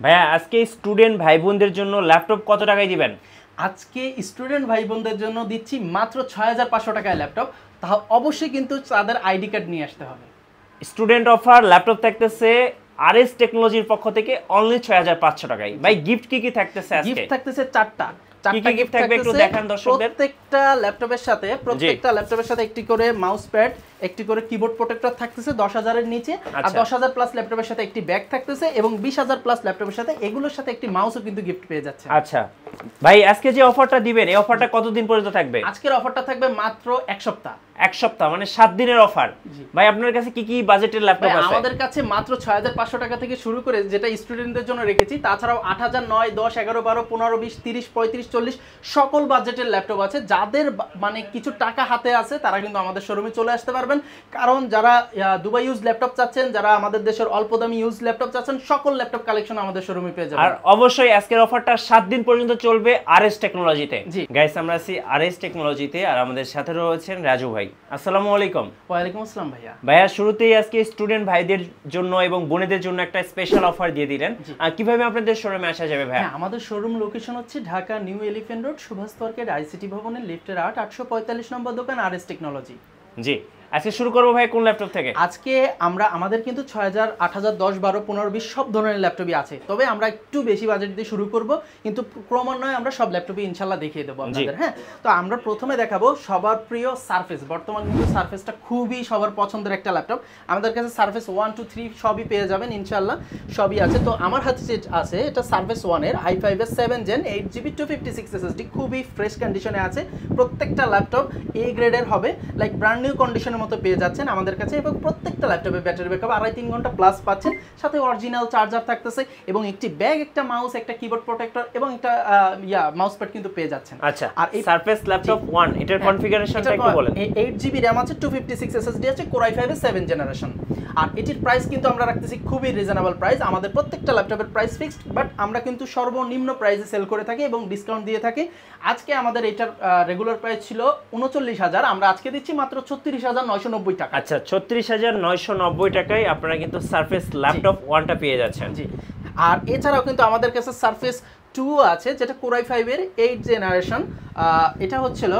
ভাইয়া আজকে স্টুডেন্ট ভাই বোনদের জন্য ল্যাপটপ কত টাকায় দিবেন? আজকে স্টুডেন্ট ভাই বোনদের জন্য দিচ্ছি মাত্র ৬৫০০ টাকায় ল্যাপটপ। তা অবশ্যই কিন্তু তাদের আইডি কার্ড নিয়ে আসতে হবে। স্টুডেন্ট অফার ল্যাপটপ থাকতেছে আরএস টেকনোলজির পক্ষ থেকে অনলি ৬৫০০ টাকায়। ভাই গিফট কি থাকতেছে আজকে? গিফট থাকতেছে চারটা গিফট থাকবে একটু দেখান দর্শকদের। প্রত্যেকটা ল্যাপটপের সাথে একটি করে মাউস প্যাড, একটি করে কিবোর্ড প্রোটেক্টর থাকতেছে ১০,০০০ এর নিচে, আর ১০,০০০ প্লাস ল্যাপটপের সাথে একটি ব্যাগ থাকতেছে এবং ২০,০০০ প্লাস ল্যাপটপের সাথে এগুলোর সাথে একটি মাউসও কিন্তু গিফট পেয়ে যাচ্ছে। আচ্ছা ভাই, আজকে যে অফারটা দিবেন এই অফারটা কতদিন পর্যন্ত থাকবে? আজকের অফারটা থাকবে মাত্র এক সপ্তাহ। এক সপ্তাহ মানে 7 দিনের অফার। ভাই আপনার কাছে কি কি বাজেটের ল্যাপটপ আছে? আমাদের কাছে মাত্র ৬৫০০ টাকা থেকে শুরু করে যেটা স্টুডেন্টদের জন্য রেখেছি, তাছাড়াও ৮০০০, ৯, ১০, ১১, ১২, ১৫, ২০, ৩০, ৩৫, ৪০ সকল বাজেটের ল্যাপটপ আছে। যাদের মানে কিছু টাকা হাতে আছে তারা কিন্তু আমাদের শোরুমে চলে আসতে পারবেন, কারণ যারা দুবাই ইউজ ল্যাপটপ চাচ্ছেন, যারা আমাদের দেশের অল্প দামি ইউজ ল্যাপটপ চাচ্ছেন, সকল ল্যাপটপ কালেকশন আমাদের শোরুমে পেয়ে যাবেন। আর অবশ্যই আজকের অফারটা 7 দিন পর্যন্ত চলবে আরএস টেকনোলজিতে। গাইস আমরা আছি আরএস টেকনোলজিতে, আর আমাদের সাথে রয়েছেন রাজু ভাই। আসসালামু আলাইকুম। ওয়ালাইকুম আসসালাম ভাইয়া। ভাইয়া শুরুতেই আজকে স্টুডেন্ট ভাইদের জন্য এবং বোনেদের জন্য একটা স্পেশাল অফার দিয়ে দিলেন। কিভাবে আপনাদের শোরুমে আসা যাবে ভাইয়া? আমাদের শোরুম লোকেশন হচ্ছে Dhaka new elephant road, Subhash market, ICT ভবনের লিফটের 845 নম্বর দোকান, আরএস টেকনোলজি। জি, আজকে শুরু করবো ভাই কোন ল্যাপটপ থেকে? আজকে আমাদের কিন্তু ৬০০০, ৮০০০, ১০, ১২, ১৫, ২০ সব ধরনের ল্যাপটপই আছে, তবে আমরা একটু বেশি বাজেট দিয়ে শুরু করব, কিন্তু ক্রমান্বয়ে আমরা সব ল্যাপটপই ইনশাল্লাহ দেখিয়ে দেবো আপনাদের। হ্যাঁ, তো আমরা প্রথমে দেখাবো সবার প্রিয় সারফেস। বর্তমান কিন্তু সারফেসটা খুবই সবার পছন্দের একটা ল্যাপটপ। আমাদের কাছে সারফেস 1, 2, 3 সবই পেয়ে যাবেন ইনশাল্লাহ, সবই আছে। তো আমার হাতে যে আছে এটা সারফেস 1 এর i5 এর 7 জেন 8GB 256 SSD, খুবই ফ্রেশ কন্ডিশনে আছে। প্রত্যেকটা ল্যাপটপ এ গ্রেডের হবে, লাইক ব্র্যান্ড নিউ কন্ডিশনের মতো পেয়ে যাচ্ছেন আমাদের কাছে, এবং প্রত্যেকটা ল্যাপটপে ব্যাটারি ব্যাকআপ 2.5-3 ঘন্টা প্লাস পাচ্ছেন, সাথে অরিজিনাল চার্জার থাকতেছে এবং একটি ব্যাগ, একটা মাউস, একটা কিবোর্ড প্রোটেক্টর এবং একটা মাউস প্যাড কিন্তু পেয়ে যাচ্ছেন। আচ্ছা, আর এই সারফেস ল্যাপটপ 1 এটার কনফিগারেশনটা একটু বলেন। 8GB RAM আছে, 256 SSD আছে, Core i5 এর 7 জেনারেশন। আর এটির প্রাইস কিন্তু আমরা রাখতেছি খুবই রিজনেবল প্রাইস। আমাদের প্রত্যেকটা ল্যাপটপের প্রাইস ফিক্সড, বাট আমরা কিন্তু সর্বনিম্ন প্রাইসে সেল করে থাকি এবং ডিসকাউন্ট দিয়ে থাকি। আজকে আমাদের এটার রেগুলার প্রাইস ছিল ৩৯,০০০, আমরা আজকে দিচ্ছি মাত্র ৩৬,৯৯০ টাকা। আচ্ছা, ৩৬,৯৯০ টাকায় আপনারা কিন্তু সারফেস ল্যাপটপ 1টা পেয়ে যাচ্ছেন। জি, আর এছাড়াও কিন্তু আমাদের কাছে সারফেস 2 আছে, যেটা Core i5 এর 8 জেনারেশন। এটা হচ্ছিল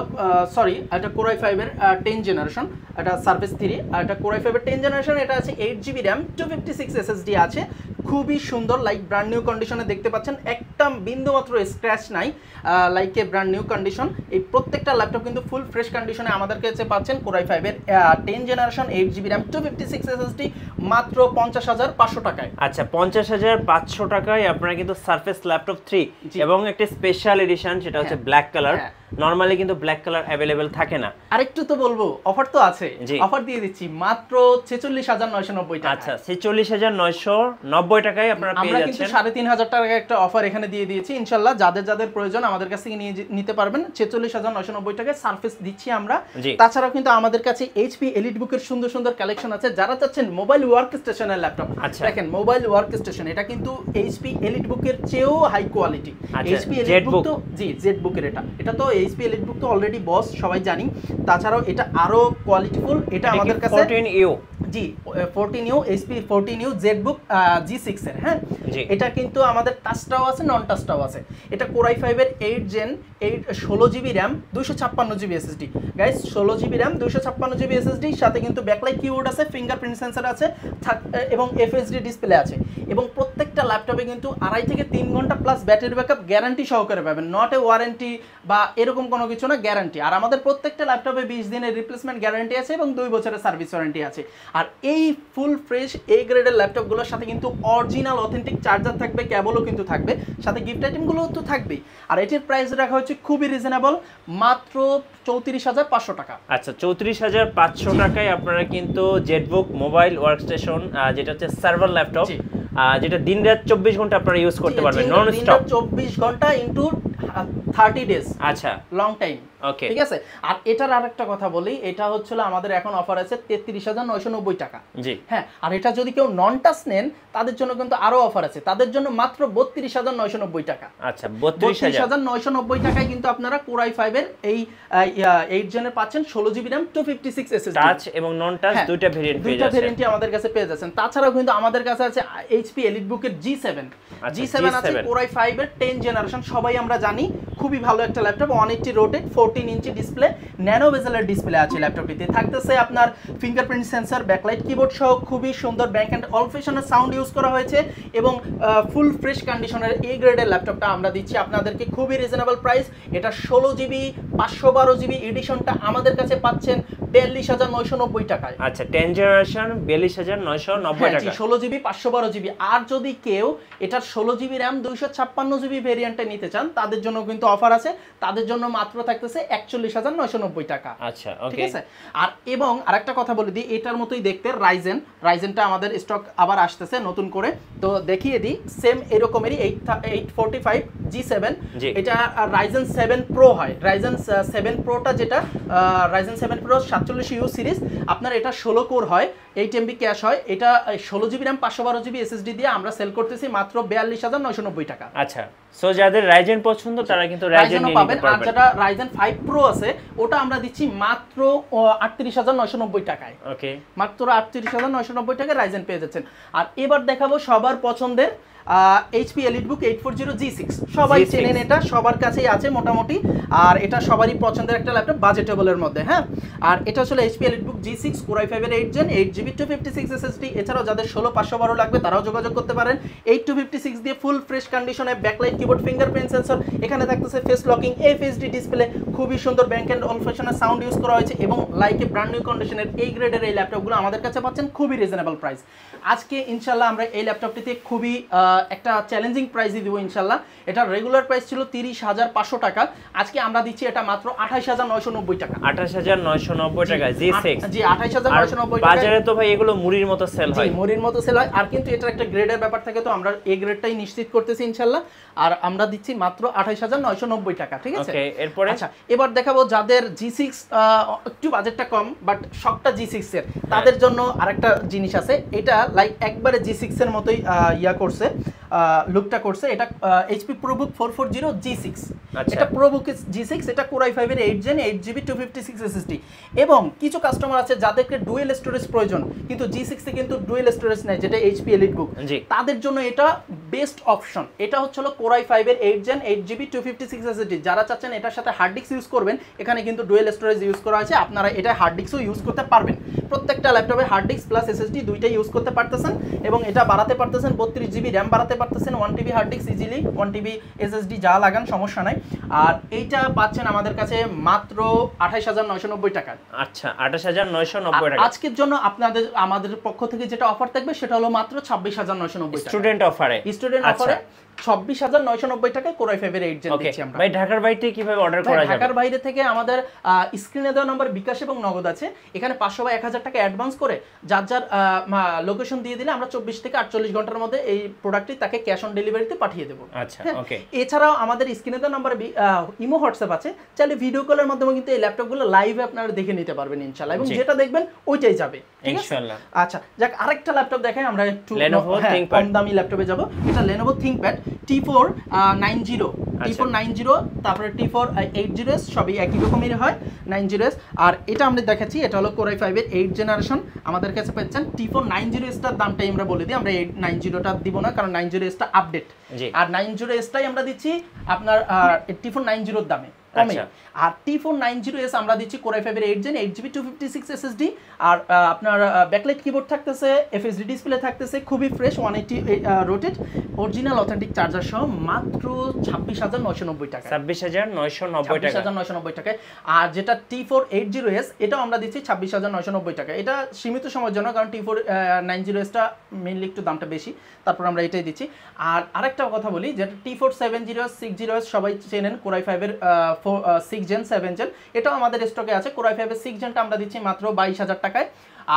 এটা Core i5 এর 10 জেনারেশন, এটা সারফেস 3, আর এটা Core i5 এর 10 জেনারেশন। এটা আছে 8GB RAM, 256 SSD আছে, খুবই সুন্দর, লাইক ব্র্যান্ড নিউ কন্ডিশনে দেখতে পাচ্ছেন, একটা বিন্দু মাত্র স্ক্র্যাচ নাই, like a brand new condition. এই প্রত্যেকটা ল্যাপটপ কিন্তু ফুল ফ্রেশ কন্ডিশনে আমাদের কাছে পাচ্ছেন। Core i5 এর 10 জেনারেশন, 8GB RAM, 256 SSD, মাত্র ৫০,৫০০ টাকায়। আচ্ছা, ৫০,৫০০ টাকায় আপনারা কিন্তু সারফেস ল্যাপটপ 3 এবং একটা স্পেশাল এডিশন, সেটা হচ্ছে ব্ল্যাক কালার। নরমালি কিন্তু ব্ল্যাক কালার अवेलेबल থাকে না। আরেকটু তো বলবো, অফার তো আছে, অফার দিয়ে দিচ্ছি মাত্র ৪৬,৯৯০ টাকা। আচ্ছা, ৪৬,৯৯০ টাকায় আপনারা পেয়ে যাচ্ছেন। আমরা কিন্তু ৩,৫০০ টাকা একটা অফার এখানে দিয়ে দিয়েছি ইনশাআল্লাহ। যাদের প্রয়োজন আমাদের কাছ থেকে নিতে পারবেন। ৪৬,৯৯০ টাকায় সারফেস দিচ্ছি আমরা। তাছাড়াও কিন্তু আমাদের কাছে HP এলিটবুক এর সুন্দর সুন্দর কালেকশন আছে। যারা চাচ্ছেন মোবাইল ওয়ার্ক স্টেশনের ল্যাপটপ, দেখেন মোবাইল ওয়ার্ক স্টেশন, এটা কিন্তু HP এলিটবুক এর চেয়েও হাই কোয়ালিটি। HP এলিটবুক তো জেটবুক এর এটা তো HP এলিটবুক তো অলরেডি বস, সবাই জানি। তাছাড়াও এটা আরো কোয়ালিটিফুল। এটা আমাদের কাছে 14U, জি 14U, HP 14U Jetbook G6 এর। হ্যাঁ, এটা কিন্তু আমাদের টাচটাও আছে, নন টাচটাও আছে। এটা Core i5 এর 8 gen 16GB RAM, 256GB SSD। Guys, 16GB RAM, 256GB SSD, সাথে কিন্তু ব্যাকলাইট কিবোর্ড আছে, ফিঙ্গারপ্রিন্ট সেন্সর আছে এবং FHD ডিসপ্লে আছে। এবং প্রত্যেকটা ল্যাপটপে কিন্তু 2.5 থেকে 3 ঘন্টা প্লাস ব্যাটারি ব্যাকআপ গ্যারান্টি সহকারে পাবেন, নট এ ওয়ারেন্টি বা এরকম কোনো কিছু না, গ্যারান্টি। আর আমাদের প্রত্যেকটা ল্যাপটপে 20 দিনের রিপ্লেসমেন্ট গ্যারান্টি আছে এবং 2 বছরের সার্ভিস ওয়ারেন্টি আছে। আর এই ফুল ফ্রেশ এ গ্রেডের ল্যাপটপগুলোর সাথে কিন্তু অরিজিনাল অথেন্টিক চার্জার থাকবে, কেবলও কিন্তু থাকবে, সাথে গিফট আইটেমগুলোও তো থাকবেই। আর এটির প্রাইস রাখা হচ্ছে খুবই রিজনেবল, মাত্র ৩৪,৫০০ টাকা। আচ্ছা, ৩৪,৫০০ টাকায় আপনারা কিন্তু জেটবুক মোবাইল ওয়ার্কস্টেশন, যেটা হচ্ছে সার্ভার ল্যাপটপ, যেটা দিন রাত 24 ঘন্টা আপনারা ইউজ করতে পারবেন নন স্টপ। 24 ঘন্টা ইনটু 30 ডেজ। আচ্ছা, লং টাইম ওকে ঠিক আছে। আর এটার আরেকটা কথা বলি, এটা হচ্ছিল আমাদের এখন অফার আছে 33,990 টাকা। জি হ্যাঁ, আর এটা যদি কেউ নন টাচ নেন তাদের জন্য কিন্তু আরো অফার আছে, তাদের জন্য মাত্র 32,990 টাকা। আচ্ছা 32,990 টাকায় কিন্তু আপনারা Core i5 এর এই 8 জেনের পাচ্ছেন 16GB RAM 256 SSD টাচ এবং নন টাচ দুইটা ভেরিয়েন্ট পেয়ে যাচ্ছেন, দুইটা ভেরিয়েন্টই আমাদের কাছে পেয়ে যাচ্ছেন। তাছাড়াও কিন্তু আমাদের কাছে আছে HP EliteBook এর G7 আছে Core i5 এর 10 জেনারেশন, সবাই আমরা জানি খুবই ভালো একটা laptop, 180 rotate 14 inch display, nano বেজেলের display আছে ল্যাপটপটিতে। থাকতেছে আপনার ফিঙ্গারপ্রিন্ট সেন্সর, ব্যাকলাইট কিবোর্ড সহ খুবই সুন্দর ব্যাক এন্ড অল ফ্যাশনের সাউন্ড ইউজ করা হয়েছে এবং ফুল ফ্রেশ কন্ডিশনের এই গ্রেডের ল্যাপটপটা আমরা দিচ্ছি আপনাদেরকে খুবই রিজনেবল প্রাইস। এটা 16GB 512GB এডিশনটা আমাদের কাছে পাচ্ছেন 42,990 টাকায়। আচ্ছা 10 জেনারেশন 42,990 টাকা, 16GB 512GB। আর যদি কেউ এটার 16GB RAM 256GB ভেরিয়েন্টে নিতে চান তাদের জন্য কিন্তু অফার আছে, তাদের জন্য মাত্র থাকতেছে 41,990 টাকা। আচ্ছা ঠিক ওকে। আছে। আর এবং আরেকটা কথা বলে দিই, এটার মতোই দেখতে রাইজেনটা আমাদের স্টক আবার আসতেছে নতুন করে, তো দেখিয়ে দিই। সেম এরকমেরই 845 G7, এটা রাইজেন 7 প্রো হয়। রাইজেন 7 প্রোটা যেটা রাইজেন 7 প্রো 47U সিরিজ, আপনার এটা 16 কোর হয়, 8MB ক্যাশ হয়। এটা 16GB RAM 512GB SSD দিয়ে আমরা সেল করতেছি মাত্র 42,990 টাকা। আচ্ছা, সো যাদের রাইজেন পছন্দ তারা কিন্তু রাইজেন নিয়ে নিতে পারবেন। আর যেটা রাইজেন 5 প্রো আছে ওটা আমরা দিচ্ছি মাত্র 38,990 টাকায়। ওকে, মাত্র 38,990 টাকায় রাইজেন পেয়ে যাচ্ছেন। আর এবার দেখাবো সবার পছন্দের HP EliteBook 840 G6, সবাই চেনেন, এটা সবার কাছেই আছে মোটামুটি, আর এটা সবারই পছন্দের একটা ল্যাপটপ বাজেটেবলের মধ্যে। হ্যাঁ, আর এটা আসলে HP EliteBook G6 Core i5 এর 8 জেন 8GB 256 SSD। এছাড়াও যাদের 16,512 লাগবে তারাও যোগাযোগ করতে পারেন। 8256 দিয়ে ফুল ফ্রেশ কন্ডিশনে ব্যাকলাইট কিবোর্ড, ফিঙ্গারপ্রিন্ট সেন্সর, এখানে থাকতেছে ফেস লকিং FHD ডিসপ্লে, খুবই সুন্দর ব্যাক এন্ড অল ফ্যাশনের সাউন্ড ইউজ করা হয়েছে এবং লাইকে ব্র্যান্ড নিউ কন্ডিশনের এই গ্রেডের এই ল্যাপটপগুলো আমাদের কাছে পাচ্ছেন খুবই রিজনেবল প্রাইস। আজকে ইনশাআল্লাহ আমরা এই ল্যাপটপটিতে খুবই একটা চ্যালেঞ্জিং প্রাইসই দিব ইনশাআল্লাহ। এটা রেগুলার প্রাইস ছিল 30,500 টাকা, আজকে আমরা দিচ্ছি এটা মাত্র 28,990 টাকা। 28,990 টাকা G6। জি 28,990 টাকা। বাজারে তো ভাই এগুলো মুড়ির মতো সেল হয়। জি মুড়ির মতো সেল হয়, আর কিন্তু এটা একটা গ্রেডের ব্যাপার থাকে, তো আমরা এই গ্রেডটাই নিশ্চিত করতেছি ইনশাআল্লাহ। আর আমরা দিচ্ছি মাত্র 28,990 টাকা। ঠিক আছে, ওকে। এরপরে আচ্ছা এবার দেখাবো যাদের G6 একটু বাজেটটা কম বাট শখটা G6 এর, তাদের জন্য আরেকটা জিনিস আছে। এটা লাইক একবারে G6 এর মতোই ইয়া করছে, লুকটা করছে। এটা HP ProBook 440 G6। এটা ProBook G6, এটা Core i5 এর 8 জেন 8GB 256 SSD। এবং কিছু কাস্টমার আছে যাদেরকে ডুয়েল স্টোরেজ প্রয়োজন কিন্তু G6 এ কিন্তু ডুয়েল স্টোরেজ নেই, যেটা HP EliteBook, তাদের জন্য এটা বেস্ট অপশন। এটা হচ্ছে Core i5 এর 8 জেন 8GB 256 SSD। যারা চাচ্ছেন এটার সাথে হার্ড ডিস্ক ইউজ করবেন, এখানে কিন্তু ডুয়েল স্টোরেজ ইউজ করা আছে, আপনারা এটা হার্ড ডিস্কও ইউজ করতে পারবেন। প্রত্যেকটা ল্যাপটপে হার্ড ডিস্ক প্লাস SSD দুইটাই ইউজ করতে পারতেছেন এবং এটা বাড়াতে পারতেছেন, 32GB RAM বাড়াতে পারতেছেন, 1TB hard disk easily, 1TB SSD যা লাগান সমস্যা নাই। আর এইটা পাচ্ছেন আমাদের কাছে মাত্র 28,990 টাকা। আচ্ছা 28,990 টাকা। আজকের জন্য আমাদের পক্ষ থেকে যেটা অফার থাকবে সেটা হলো মাত্র 26,990 টাকা। স্টুডেন্ট অফারে 26,990 টাকায় Core i5 এর 8 জেন দিচ্ছি আমরা। ভাই ঢাকার বাইরে থেকে কিভাবে অর্ডার করা যাবে? ঢাকার বাইরে থেকে আমাদের স্ক্রিনে দেওয়া নাম্বার বিকাশ এবং নগদ আছে, এখানে 500 বা 1000 টাকা অ্যাডভান্স করে যার লোকেশন দিয়ে দিলে আমরা 24 থেকে 48 ঘন্টার মধ্যে এই প্রোডাক্টটি তাকে ক্যাশ অন ডেলিভারিতে পাঠিয়ে দেব। আচ্ছা ওকে। এছাড়াও আমাদের স্ক্রিনে দেওয়া নাম্বার ইমো হোয়াটসঅ্যাপ আছে, চাইলে ভিডিও কলের মাধ্যমে কিন্তু এই ল্যাপটপগুলো লাইভে আপনারা দেখে নিতে পারবেন ইনশাআল্লাহ, এবং যেটা দেখবেন ওইটাই যাবে ইনশাআল্লাহ। আচ্ছা যাক, আরেকটা ল্যাপটপ দেখাই, আমরা একটু কম দামি ল্যাপটপে যাব। এটা Lenovo ThinkPad T490, T490, তারপরে T480S, সবই একই রকমেরই হয় 90S। আর এটা আমরা দেখাচ্ছি, এটা হলো Core i5 এর 8 জেনারেশন। আমাদের কাছে পাচ্ছেন T490S টার দামটাই আমরা বলে দিই, আমরা 890টা দিব না, কারণ 90S টা আপডেট, আর 90S টাই আমরা দিচ্ছি আপনার T490 দামে কমে। আর T490S আমরা দিচ্ছি Core i5 এর 8 জেন 8GB 256 SSD। আর আপনার ব্যাকলাইট কিবোর্ড থাকতেছে, FHD ডিসপ্লে থাকতেছে, খুবই fresh, 180 rotate, original authentic charger সহ মাত্র 26,990 টাকা। 26,990 টাকায়। আর যেটা T480S এটাও আমরা দিচ্ছি 26,990 টাকা। এটা সীমিত সময়ের জন্য, কারণ T490S টা মেইনলি একটু দামটা বেশি, তারপর আমরা এটাই দিচ্ছি। আর আরেকটা কথা বলি, যেটা T470S 60S সবাই চেনেন, Core i5 এর 6 জেন 7 জেন, এটাও আমাদের স্টকে আছে। Core i5 এর 6 জেনটা আমরা দিচ্ছি মাত্র 22,000 টাকায়।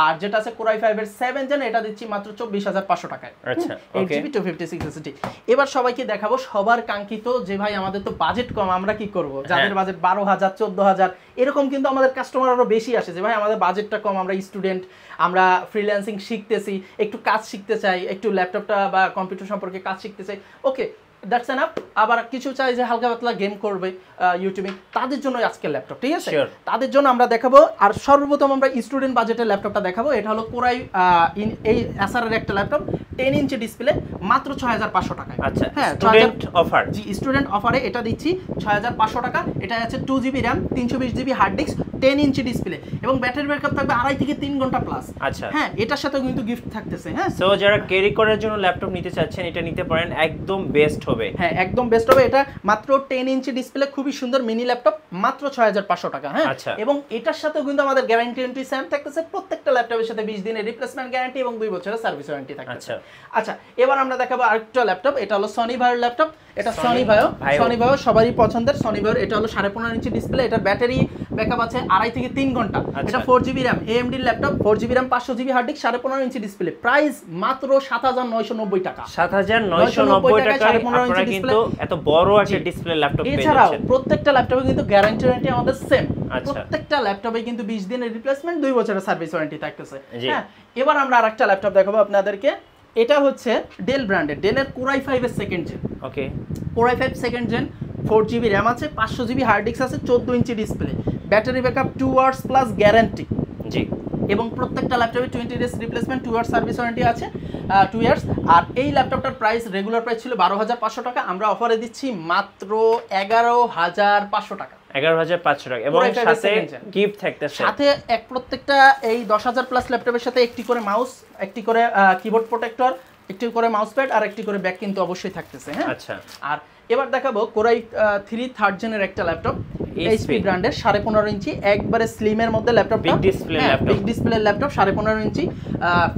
আর যেটা আছে Core i5 এর 7 জেন এটা দিচ্ছি মাত্র 24500 টাকায়। আচ্ছা, 8GB 256 SSD। এবার সবাইকে দেখাবো সবার কাঙ্ক্ষিত যে ভাই আমাদের তো বাজেট কম, আমরা কি করব? যাদের বাজেট 12000 14000 এরকম কিন্তু আমাদের কাস্টমার আরো বেশি আসে যে ভাই আমাদের বাজেটটা কম, আমরা স্টুডেন্ট, আমরা ফ্রিল্যান্সিং শিখতেছি, একটু কাজ শিখতে চাই, একটু ল্যাপটপটা বা কম্পিউটার সম্পর্কে কাজ শিখতে চাই, ওকে দ্যাটস এনাফ। আবার কিছু চাই যে হালকা পাতলা গেম করবে ইউটিউবে, তাদের জন্য আজকে ল্যাপটপ, ঠিক আছে? তাদের জন্য আমরা দেখাবো। আর সর্বপ্রথম আমরা স্টুডেন্ট বাজেটের ল্যাপটপটা দেখাবো। এটা হলো Core i এই Acer এর একটা ল্যাপটপ, 10 ইঞ্চি ডিসপ্লে, মাত্র 6500 টাকায়। আচ্ছা, হ্যাঁ, স্টুডেন্ট অফার। জি, স্টুডেন্ট অফারে এটা দিচ্ছি 6500 টাকা। এটা আছে 2GB RAM, 320GB hard disk, 10 inch display এবং ব্যাটারি ব্যাকআপ থাকবে 2.5 থেকে 3 ঘন্টা প্লাস। আচ্ছা, হ্যাঁ, এটার সাথেও কিন্তু গিফট থাকতেছে। হ্যাঁ, সো যারা ক্যারি করার জন্য ল্যাপটপ নিতে চাচ্ছেন এটা নিতে পারেন, একদম বেস্ট হবে। হ্যাঁ, একদম বেস্ট হবে। এটা মাত্র 10 ইঞ্চি ডিসপ্লে, খুবই সুন্দর মিনি ল্যাপটপ, মাত্র 6500 টাকা। হ্যাঁ, এবং এটার সাথেও কিন্তু আমাদের গ্যারান্টি সেম থাকতেছে। প্রত্যেকটা ল্যাপটপের সাথে 20 দিনের রিপ্লেসমেন্ট গ্যারান্টি এবং 2 বছরের সার্ভিস ওয়ারেন্টি থাকছে। আচ্ছা, এবার আমরা দেখাবো আরেকটা ল্যাপটপ। এটা হলো সনি ভাইয়ের ল্যাপটপ। এটা সনি ভাইও সবারই পছন্দের সনি ভাইয়ের। এটা হলো 15.5 ইঞ্চি ডিসপ্লে, এটার ব্যাটারি ব্যাকআপ আছে 2.5 থেকে 3 ঘন্টা। এটা 4GB RAM, AMD laptop, 4GB RAM, 500GB hard disk, 15.5 inch display. Price মাত্র 7990 টাকা। 7990 টাকায় আপনারা কিন্তু এত বড় একটা ডিসপ্লে ল্যাপটপ পেয়ে যাচ্ছেন। এছাড়াও প্রত্যেকটা ল্যাপটপে কিন্তু গ্যারান্টি ওয়ারেন্টি আমাদের সেম। প্রত্যেকটা ল্যাপটপে কিন্তু 20 দিনের রিপ্লেসমেন্ট, 2 বছরের সার্ভিস ওয়ারেন্টি থাকতেছে। হ্যাঁ, এবার আমরা আরেকটা ল্যাপটপ দেখাবো আপনাদেরকে। এটা হচ্ছে ডেল ব্র্যান্ডের, ডেলের Core i5 এর second gen. Okay, Core i5 second gen, 4GB RAM আছে, 500GB হার্ড ডিস্ক আছে, 14 inch display, battery backup 2 hours plus guarantee. জি, এবং প্রত্যেকটা ল্যাপটপে 20 days replacement, 2 years service warranty আছে, 2 ইয়ার্স। আর এই ল্যাপটপটার প্রাইস রেগুলার প্রাইস ছিল 12500 টাকা, আমরা অফারে দিচ্ছি মাত্র 11500 টাকা। 11500 টাকা এবং সাথে গিফট থাকতেছে। সাথে প্রত্যেকটা এই 10000 প্লাস ল্যাপটপের সাথে একটি করে মাউস, একটি করে কিবোর্ড প্রোটেক্টর, একটি করে মাউস প্যাড আর একটি করে ব্যাগ কিন্তু অবশ্যই থাকতেছে। হ্যাঁ, আচ্ছা। আর এবার দেখাবো Core i3 থার্ড জেনের একটা ল্যাপটপ, HP ব্র্যান্ডের, 15.5 ইঞ্চি, একবারে স্লিমের মধ্যে ল্যাপটপটা, big display laptop, big display laptop, 15.5 ইঞ্চি,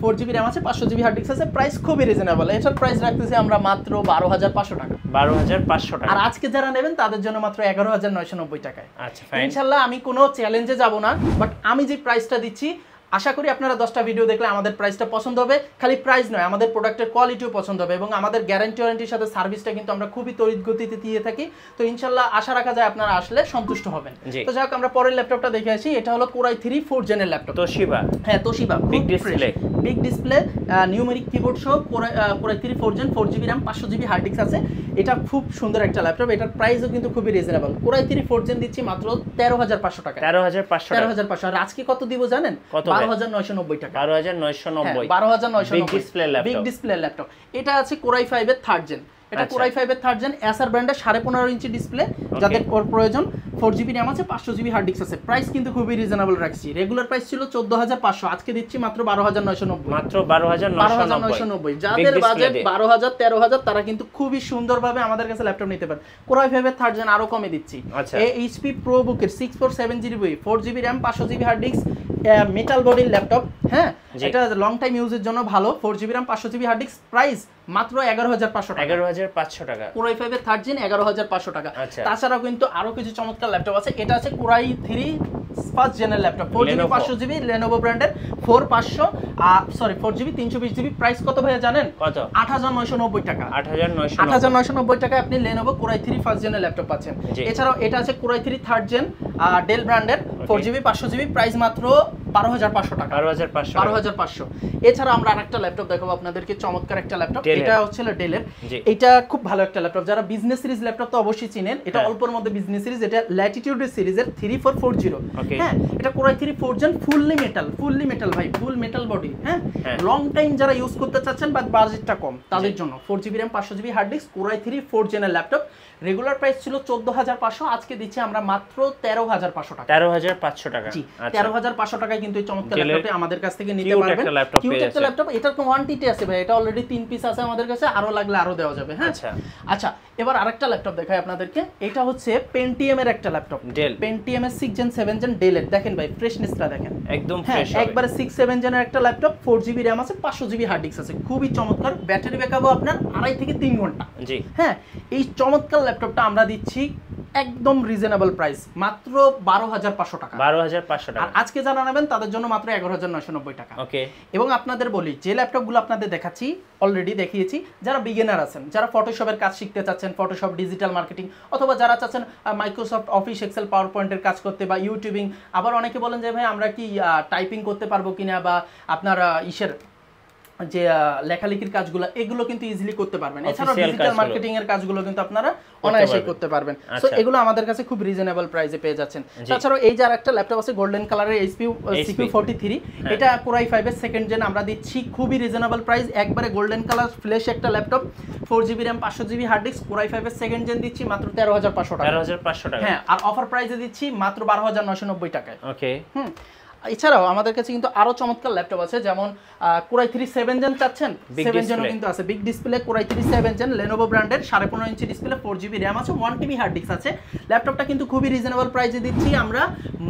4GB RAM আছে, 500GB হার্ড ডিস্ক আছে। প্রাইস খুবই রিজনেবল। এটার প্রাইস রাখতেছি আমরা মাত্র 12500 টাকা। 12500 টাকা। আর আজকে যারা নেবেন তাদের জন্য মাত্র 11990 টাকায়। আচ্ছা, ফাইন। ইনশাআল্লাহ আমি কোনো চ্যালেঞ্জে যাব না, বাট আমি যে প্রাইসটা দিচ্ছি আশা করি আপনারা 10টা ভিডিও দেখলে আমাদের প্রাইসটা পছন্দ হবে। খালি প্রাইস নয়, আমাদের প্রোডাক্টের কোয়ালিটিও পছন্দ হবে এবং আমাদের গ্যারান্টি ওয়ারেন্টির সাথে সার্ভিসটা কিন্তু আমরা খুবই তড়িৎ গতিতে দিয়ে থাকি। তো ইনশাআল্লাহ আশা রাখা যায় আপনারা আসলে সন্তুষ্ট হবেন। তো যাই হোক, আমরা পরের ল্যাপটপটা দেখে আসি। এটা হলো Core i3 4th জেনের ল্যাপটপ, তোশিবা। হ্যাঁ, Toshiba, big display, big display, numeric keyboard সহ, Core i3 4th gen, 4GB RAM, 500GB hard disk আছে। এটা খুব সুন্দর একটা ল্যাপটপ। এটার প্রাইসও কিন্তু খুবই reasonable. Core i3 4th gen দিচ্ছি মাত্র 13500 টাকা। 13500। আর আজকে কত দিব জানেন? 12990 টাকা। 12990। 12990 big display laptop, big display laptop. এটা আছে Core i5 এর থার্ড জেন। এটা Core i5 এর থার্ড জেন, Acer ব্র্যান্ডের, 15.5 ইঞ্চি ডিসপ্লে, যাদের প্রয়োজন। 4GB RAM আছে, 500GB হার্ড ডিস্ক আছে। প্রাইস কিন্তু খুবই রিজনেবল রাখছি। রেগুলার প্রাইস ছিল 14500, আজকে দিচ্ছি মাত্র 12990। মাত্র 12990। যাদের বাজেট 12000 13000 তারা কিন্তু খুবই সুন্দরভাবে আমাদের কাছে ল্যাপটপ নিতে পারে। Core i5 এর থার্ড জেন আরো কমে দিচ্ছি। HP ProBook এর 647GB, 4GB RAM, 500GB hard disk, metal বডির ল্যাপটপ। হ্যাঁ, এটা লং টাইম ইউজের জন্য ভালো। 4GB RAM, 500GB hard disk, price মাত্র 11500 টাকা। 11500 টাকা। Core i5 এর থার্ড জেন 11500 টাকা। তাছাড়াও কিন্তু আরো কিছু চমৎকার ল্যাপটপ আছে। এটা আছে Core i3 ফার্স্ট জেনের ল্যাপটপ, 4GB 500GB, Lenovo ব্র্যান্ডের, 4GB 320GB। প্রাইস কত ভাইয়া জানেন? কত? 8990 টাকা। 8990 টাকায় আপনি Lenovo Core i3 ফার্স্ট জেনের ল্যাপটপ পাচ্ছেন। এছাড়াও এটা আছে Core i3 third gen, del ব্র্যান্ডের, 4GB 500GB, প্রাইস মাত্র 12500 টাকা। 12500। এছাড়া আমরা আরেকটা ল্যাপটপ দেখাবো আপনাদেরকে, চমৎকার একটা ল্যাপটপ। এটা হচ্ছে ডেলের। এটা খুব ভালো একটা ল্যাপটপ। যারা বিজনেস সিরিজ ল্যাপটপ তো অবশ্যই চিনেন। এটা অল্পের মধ্যে বিজনেস সিরিজ। এটা ল্যাটিটিউড সিরিজের 3440। হ্যাঁ, এটা Core i3 4th gen, fully metal ভাই, ফুল মেটাল বডি। হ্যাঁ, লং টাইম যারা ইউজ করতে চাচ্ছেন বা বাজেটটা কম তাদের জন্য 4GB RAM, 500GB hard disk, Core i3 4th জেনের ল্যাপটপ। রেগুলার প্রাইস ছিল 14500, আজকে দিচ্ছি আমরা মাত্র 13500 টাকা। 13500 টাকা। জি, 13500 টাকায় কিন্তু এই চমৎকার ল্যাপটপটি আমাদের কাছ থেকে নিতে পারবেন। কিউট একটা ল্যাপটপ। এটার কোয়ান্টিটি আছে ভাই, এটা অলরেডি 3 পিস আছে আমাদের কাছে, আরো লাগলে আরো দেওয়া যাবে। হ্যাঁ, আচ্ছা, এবার আরেকটা ল্যাপটপ দেখাই আপনাদেরকে। এটা হচ্ছে Pentium এর একটা ল্যাপটপ, Pentium এর 6 জেন 7 জেন ডেলের। দেখেন ভাই, ফ্রেশনেসটা দেখেন, একদম ফ্রেশ। একবারে 6-7 জেনের একটা ল্যাপটপ, 4GB RAM আছে, 500GB হার্ড ডিস্ক আছে, খুবই চমৎকার। ব্যাটারি ব্যাকআপও আপনার 2.5 থেকে 3 ঘন্টা। জি, হ্যাঁ, এই চমৎকার ল্যাপটপটা আমরা দিচ্ছি একদম রিজনেবল প্রাইস, মাত্র 12,500 টাকা। 12,500 টাকা। আর আজকে যারা নেবেন তাদের জন্য মাত্র 11,990 টাকা। ওকে। এবং আপনাদের বলি, যে ল্যাপটপগুলো আপনাদের দেখাচ্ছি অলরেডি দেখিয়েছি, যারা বিগিনার আছেন, যারা ফটোশপের কাজ শিখতে চাচ্ছেন, ফটোশপ, ডিজিটাল মার্কেটিং, অথবা যারা চাচ্ছেন মাইক্রোসফট অফিস, এক্সেল, পাওয়ার পয়েন্টের কাজ করতে বা ইউটিউবিং, আবার অনেকে বলেন যে ভাই আমরা কি টাইপিং করতে পারবো কিনা, বা আপনার ইসের যে লেখালেখির কাজগুলো এগুলো কিন্তু ইজিলি করতে পারবেন। এছাড়াও ডিজিটাল মার্কেটিং এর কাজগুলো কিন্তু আপনারা অনায়াসে করতে পারবেন। সো এগুলো আমাদের কাছে খুব রিজনেবল প্রাইসে পেয়ে যাচ্ছেন। তাছাড়াও এই যে আরেকটা ল্যাপটপ আছে গোল্ডেন কালারের HP43, এটা Core i5 এর সেকেন্ড জেন আমরা দিচ্ছি খুবই রিজনেবল প্রাইস, একবারে গোল্ডেন কালার ফ্ল্যাশ একটা laptop, 4GB RAM 500GB hard disk, Core i5 এর সেকেন্ড জেন দিচ্ছি মাত্র 13,500 টাকা। 13,500 টাকা। হ্যাঁ, আর অফার প্রাইসে দিচ্ছি মাত্র 12,990 টাকায়। ওকে। এছাড়াও আমাদের কাছে কিন্তু আরো চমৎকার ল্যাপটপ আছে, যেমন Core i3 7 জেন চাচ্ছেন, 7 জেনও কিন্তু আছে, big display Core i3 7 gen, Lenovo ব্র্যান্ডের 15.5 ইঞ্চি ডিসপ্লে, 4GB RAM আছে, 1TB হার্ড ডিস্ক আছে। ল্যাপটপটা কিন্তু খুবই রিজনেবল প্রাইসে দিচ্ছি আমরা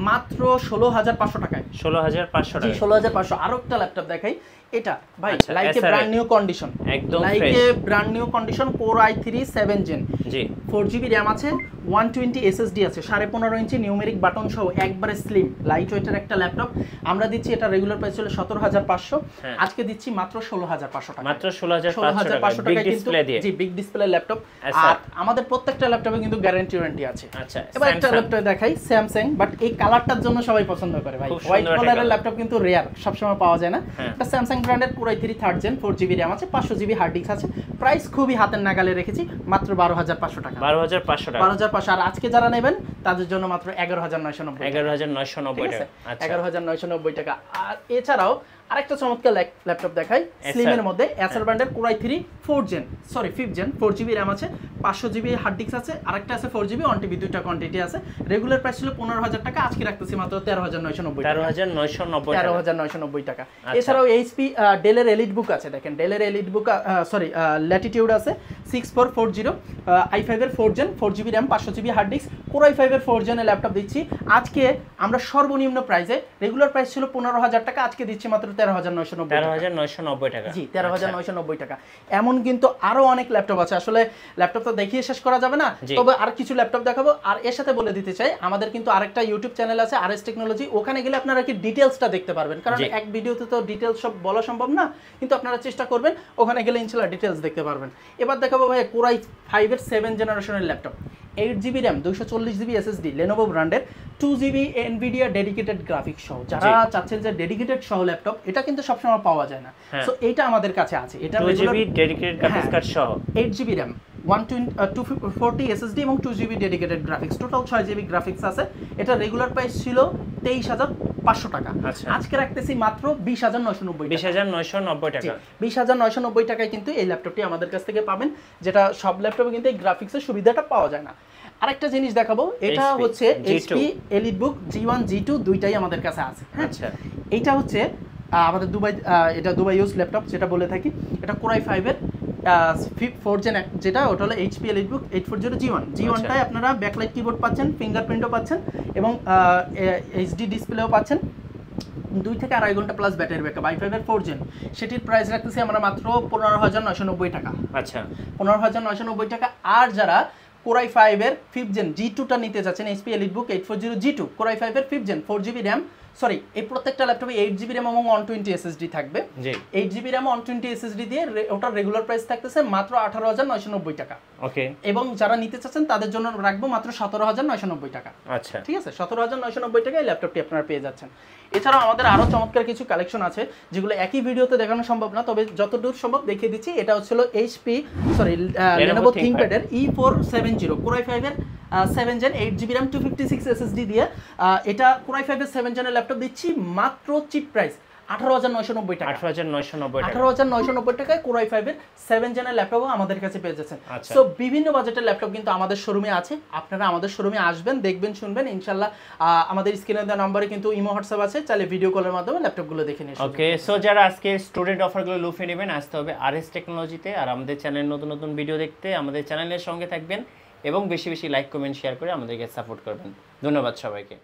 মাত্র 16,500 টাকায়। 16,500 টাকা। 16,500। আরো একটা ল্যাপটপ দেখাই, এটা ভাই like a brand new condition, একদম like a brand new condition, Core i3 7 gen, জি, 4GB RAM আছে, 120 SSD আছে, 15.5 ইঞ্চি নিউমেরিক বাটন সহ একবারে স্লিম লাইট ওয়েটের একটা ল্যাপটপ আমরা দিচ্ছি। এটা রেগুলার প্রাইস ছিল 17,500, আজকে দিচ্ছি মাত্র 16,500 টাকা। মাত্র 16,500 টাকা বিগ ডিসপ্লে দিয়ে। জি, বিগ ডিসপ্লে ল্যাপটপ। আর আমাদের প্রত্যেকটা ল্যাপটপে কিন্তু গ্যারান্টি ওয়ারেন্টি আছে। আচ্ছা, এবার একটা ল্যাপটপ দেখাই, স্যামসাং, বাট এই কালারটার জন্য সবাই পছন্দ করে ভাই, হোয়াইট কালারের ল্যাপটপ কিন্তু রেয়ার, সব সময় পাওয়া যায় না। এটা স্যামসাং ব্র্যান্ডের Core i3 3rd gen, 4GB RAM আছে, 500GB হার্ড ডিস্ক আছে। প্রাইস খুবই হাতের নাগালে রেখেছি, মাত্র 12,500 টাকা। 12,500 টাকা। 12,500। আর আজকে যারা নেবেন তাদের জন্য মাত্র 11,990। 11,990 টাকা। আচ্ছা, 11,990 টাকা। আর এছাড়াও আরেকটা চমৎকার ল্যাপটপ দেখাই, স্লিমের মধ্যে Acer ব্র্যান্ডের Core i3 5th gen, 4GB RAM আছে, 500GB হার্ড ডিস্ক আছে, আরেকটা আছে 4GB 1TB, দুইটা কোয়ান্টিটি আছে। রেগুলার প্রাইস ছিল 15,000 টাকা, আজকে রাখতেছি মাত্র 13,990 টাকা। 13,990 টাকা। এছাড়াও HP ডেলের এলিট বুক আছে, দেখেন ডেলের এলিট বুক, সরি ল্যাটিটিউড আছে 6440, i5 এর 4 gen, 4GB RAM, 500GB hard disk, Core i5 এর 4 জেনের ল্যাপটপ দিচ্ছি আজকে আমরা সর্বনিম্ন প্রাইসে। রেগুলার প্রাইস ছিল 15,000 টাকা, আজকে দিচ্ছি মাত্র 13,990 টাকা। জি, 13,990 টাকা। এমন কিন্তু আরো অনেক ল্যাপটপ আছে, আসলে ল্যাপটপ তো দেখিয়ে শেষ করা যাবে না, তবে আর কিছু ল্যাপটপ দেখাবো। আর এর সাথে বলে দিতে চাই, আমাদের কিন্তু আরেকটা ইউটিউব চ্যানেল আছে RS টেকনোলজি, ওখানে গেলে আপনারা কি ডিটেইলসটা দেখতে পারবেন, কারণ এক ভিডিওতে তো ডিটেইলস সব বলা সম্ভব না, কিন্তু আপনারা চেষ্টা করবেন ওখানে গেলে ইনশাআল্লাহ ডিটেইলস দেখতে পারবেন। এবার দেখাবো ভাই Core i5 এর 7 জেনারেশনের laptop, 8GB RAM, 240GB SSD, Lenovo ব্র্যান্ডের, 2GB NVIDIA ডেডিকেটেড গ্রাফিক্স সহ। যারা চাচ্ছেন যে ডেডিকেটেড সহ ল্যাপটপ, এটা কিন্তু সবসময় পাওয়া যায় না, সো এইটা আমাদের কাছে আছে। এটা 2GB ডেডিকেটেড গ্রাফিক্স কার্ড সহ, 8GB RAM, 240 SSD এবং 2GB dedicated graphics, total 6GB graphics আছে। এটা রেগুলার প্রাইস ছিল 23,500 টাকা, আজকে রাখতেছি মাত্র 20,990 টাকা। 20,990 টাকা। 20,990 টাকায় কিন্তু এই ল্যাপটপটি আমাদের কাছ থেকে পাবেন, যেটা সব ল্যাপটপে কিন্তু এই গ্রাফিক্সের সুবিধাটা পাওয়া যায় না। আরেকটা জিনিস দেখাবো, এটা হচ্ছে HP EliteBook G1 G2 দুইটাই আমাদের কাছে আছে। আচ্ছা, এইটা হচ্ছে আমাদের দুবাই, এটা দুবাই ইউজ ল্যাপটপ যেটা বলে থাকি। এটা Core i5 এর 4th জেন, যেটা ওটা হলো HP EliteBook 840 G1টায় আপনারা ব্যাকলাইট কিবোর্ড পাচ্ছেন, ফিঙ্গারপ্রিন্টও পাচ্ছেন এবং HD ডিসপ্লেও পাচ্ছেন, 2 থেকে 2.5 ঘন্টা প্লাস ব্যাটারি ব্যাকআপ। i5 এর 4 জেন, সেটির প্রাইস রাখতেছি আমরা মাত্র 15,990 টাকা। আচ্ছা, 15,990 টাকা। আর যারা Core i5 এর 5th জেন G2টা নিতে যাচ্ছেন, HP EliteBook 840 G2, Core i5 এর 5th gen, 4GB RAM, sorry এই প্রত্যেকটা ল্যাপটপে 8GB RAM এবং 120 SSD থাকবে। 8GB RAM 120 SSD দিয়ে ওটার রেগুলার প্রাইস থাকতেছে মাত্র 18,990 টাকা। ওকে, এবং যারা নিতে চাচ্ছেন তাদের জন্য রাখবো মাত্র 17,990 টাকা। আচ্ছা, ঠিক আছে, 17,990 টাকায় এই ল্যাপটপটি আপনারা পেয়ে যাচ্ছেন। এছাড়াও আমাদের আরো চমৎকার কিছু কালেকশন আছে যেগুলো একই ভিডিওতে দেখানো সম্ভব না, তবে যতদূর সম্ভব দেখিয়ে দিচ্ছি। এটা হচ্ছিল Lenovo ThinkPad এর E470, Core i5 এর 7 জেন, 8GB RAM, 256 SSD দিয়ে। এটা Core i5 এর 7 জেনের ল্যাপটপ দিচ্ছি মাত্র চিপ প্রাইস 18,990 টাকা। 18,990 টাকায় Core i5 এর 7 জেনের ল্যাপটপও আমাদের কাছে পেয়ে যাচ্ছেন। সো বিভিন্ন বাজেটের ল্যাপটপ কিন্তু আমাদের শোরুমে আছে, আপনারা আমাদের শোরুমে আসবেন, দেখবেন, শুনবেন, ইনশাআল্লাহ আমাদের স্ক্রিনে দেওয়া নম্বরে কিন্তু ইমো হোয়াটসঅ্যাপ আছে, চাইলে ভিডিও কলের মাধ্যমে ল্যাপটপগুলো দেখে নিন। ওকে, সো যারা আজকে স্টুডেন্ট অফারগুলো লুফে নেবেন, আসতে হবে RS টেকনোলজিতে। আর আমাদের চ্যানেলের নতুন নতুন ভিডিও দেখতে আমাদের চ্যানেলের সঙ্গে থাকবেন এবং বেশি বেশি লাইক, কমেন্ট, শেয়ার করে আমাদেরকে সাপোর্ট করবেন। ধন্যবাদ সবাইকে।